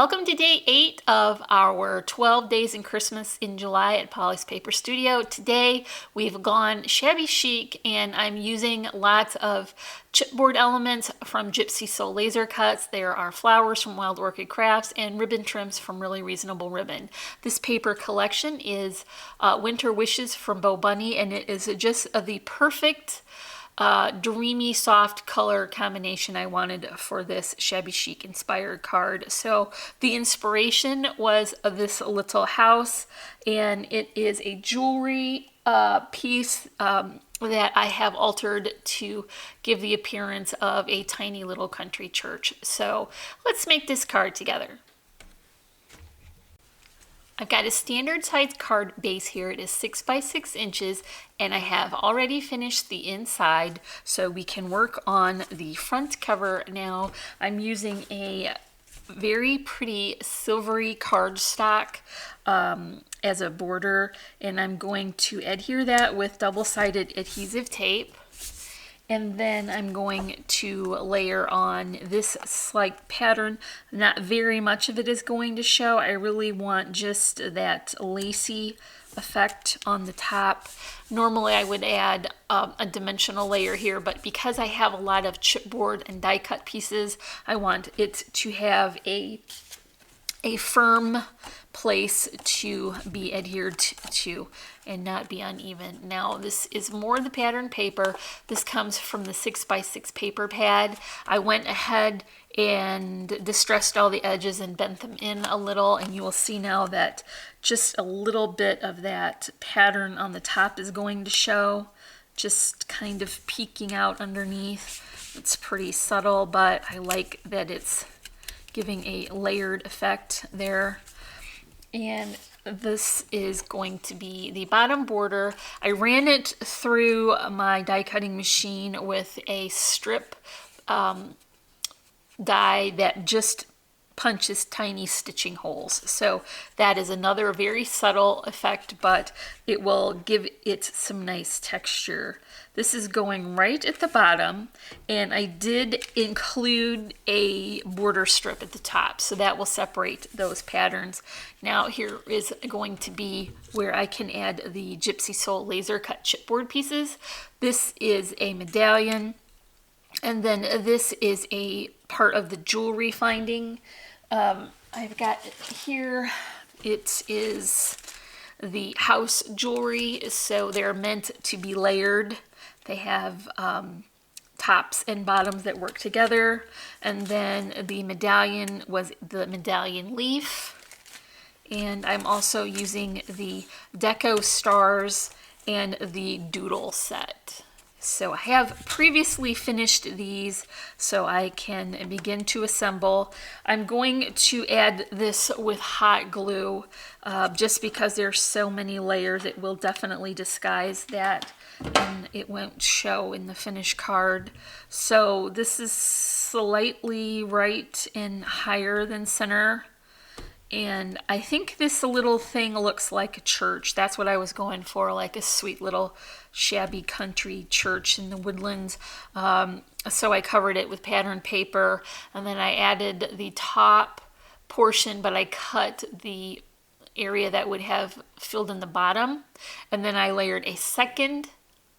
Welcome to day 8 of our 12 days in Christmas in July at Polly's Paper Studio. Today we've gone shabby chic and I'm using lots of chipboard elements from Gypsy Soul Laser Cuts. There are flowers from Wild Orchid Crafts and ribbon trims from Really Reasonable Ribbon. This paper collection is Winter Wishes from Bo Bunny, and it is just the perfect dreamy soft color combination I wanted for this shabby chic inspired card. So the inspiration was of this little house, and it is a jewelry piece that I have altered to give the appearance of a tiny little country church. So let's make this card together. I've got a standard size card base here. It is 6 by 6 inches, and I have already finished the inside, so we can work on the front cover now. I'm using a very pretty silvery cardstock as a border, and I'm going to adhere that with double-sided adhesive tape. And then I'm going to layer on this like pattern. Not very much of it is going to show. I really want just that lacy effect on the top. Normally I would add a dimensional layer here, but because I have a lot of chipboard and die cut pieces, I want it to have a firm place to be adhered to and not be uneven. Now this is more the pattern paper. This comes from the 6 by 6 paper pad. I went ahead and distressed all the edges and bent them in a little, and you will see now that just a little bit of that pattern on the top is going to show, just kind of peeking out underneath. It's pretty subtle, but I like that it's giving a layered effect there. And this is going to be the bottom border. I ran it through my die cutting machine with a strip die that just punches tiny stitching holes. So that is another very subtle effect, but it will give it some nice texture. This is going right at the bottom, and I did include a border strip at the top, so that will separate those patterns. Now here is going to be where I can add the Gypsy Soul Laser Cut chipboard pieces. This is a medallion, and then this is a part of the jewelry finding. I've got here, it is the house jewelry, so they're meant to be layered. They have tops and bottoms that work together. And then the medallion was the medallion leaf. And I'm also using the deco stars and the doodle set. So I have previously finished these so I can begin to assemble. I'm going to add this with hot glue just because there's so many layers. It will definitely disguise that and it won't show in the finished card. So this is slightly right and higher than center. And I think this little thing looks like a church. That's what I was going for, like a sweet little shabby country church in the woodlands. So I covered it with pattern paper, and then I added the top portion, but I cut the area that would have filled in the bottom. And then I layered a second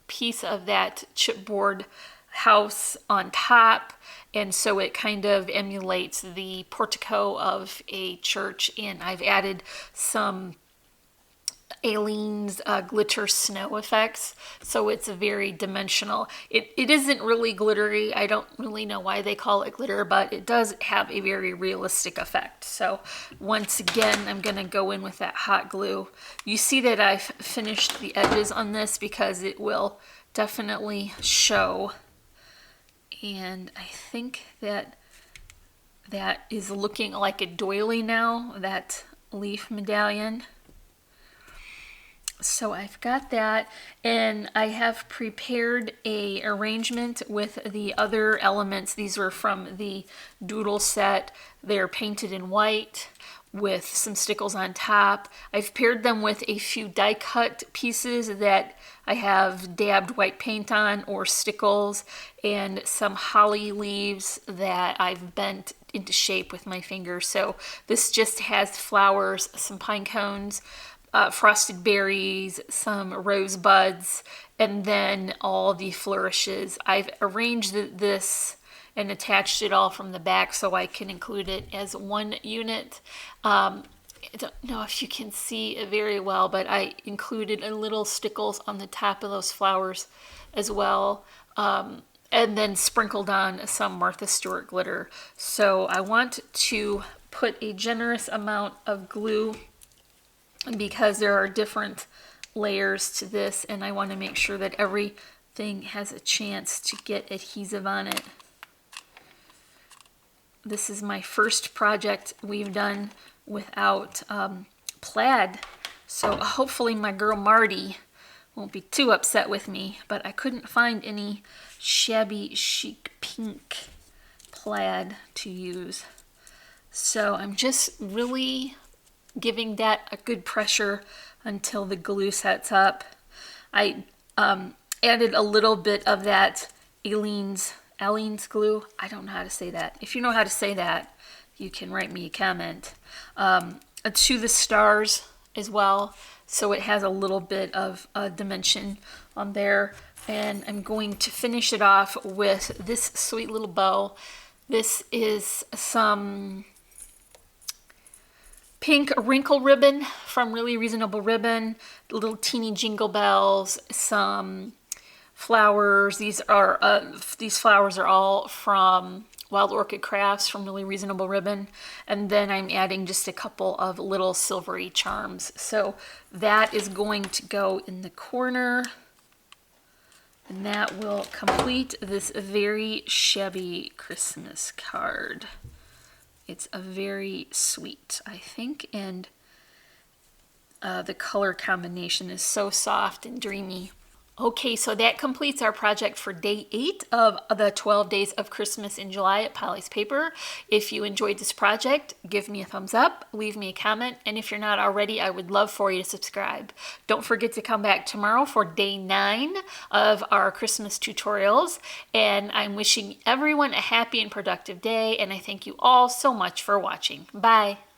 piece of that chipboard house on top, and so it kind of emulates the portico of a church. And I've added some Aleene's glitter snow effects, so it's very dimensional. It isn't really glittery. I don't really know why they call it glitter, but it does have a very realistic effect. So once again, I'm going to go in with that hot glue. You see that I've finished the edges on this because it will definitely show. And I think that that is looking like a doily now, that leaf medallion. So I've got that, and I have prepared a arrangement with the other elements. These were from the doodle set. They're painted in white with some stickles on top. I've paired them with a few die cut pieces that I have dabbed white paint on, or stickles, and some holly leaves that I've bent into shape with my finger. So this just has flowers, some pine cones, frosted berries, some rosebuds, and then all the flourishes. I've arranged this and attached it all from the back so I can include it as one unit. I don't know if you can see it very well, but I included a little stickles on the top of those flowers as well, and then sprinkled on some Martha Stewart glitter. So I want to put a generous amount of glue because there are different layers to this, and I want to make sure that everything has a chance to get adhesive on it. This is my first project we've done without plaid, so hopefully my girl Marty won't be too upset with me, but I couldn't find any Shabby Chic pink plaid to use. So I'm just really giving that a good pressure until the glue sets up. I added a little bit of that Aleene's glue. I don't know how to say that. If you know how to say that, you can write me a comment. To the stars as well, so it has a little bit of dimension on there. And I'm going to finish it off with this sweet little bow. This is some pink wrinkle ribbon from Really Reasonable Ribbon, little teeny jingle bells, some flowers. These flowers are all from Wild Orchid Crafts from Really Reasonable Ribbon, and then I'm adding just a couple of little silvery charms. So that is going to go in the corner, and that will complete this very shabby Christmas card. It's a very sweet, I think, and the color combination is so soft and dreamy. Okay, so that completes our project for day 8 of the 12 days of Christmas in July at Polly's Paper. If you enjoyed this project, give me a thumbs up, leave me a comment, and if you're not already, I would love for you to subscribe. Don't forget to come back tomorrow for day 9 of our Christmas tutorials, and I'm wishing everyone a happy and productive day, and I thank you all so much for watching. Bye!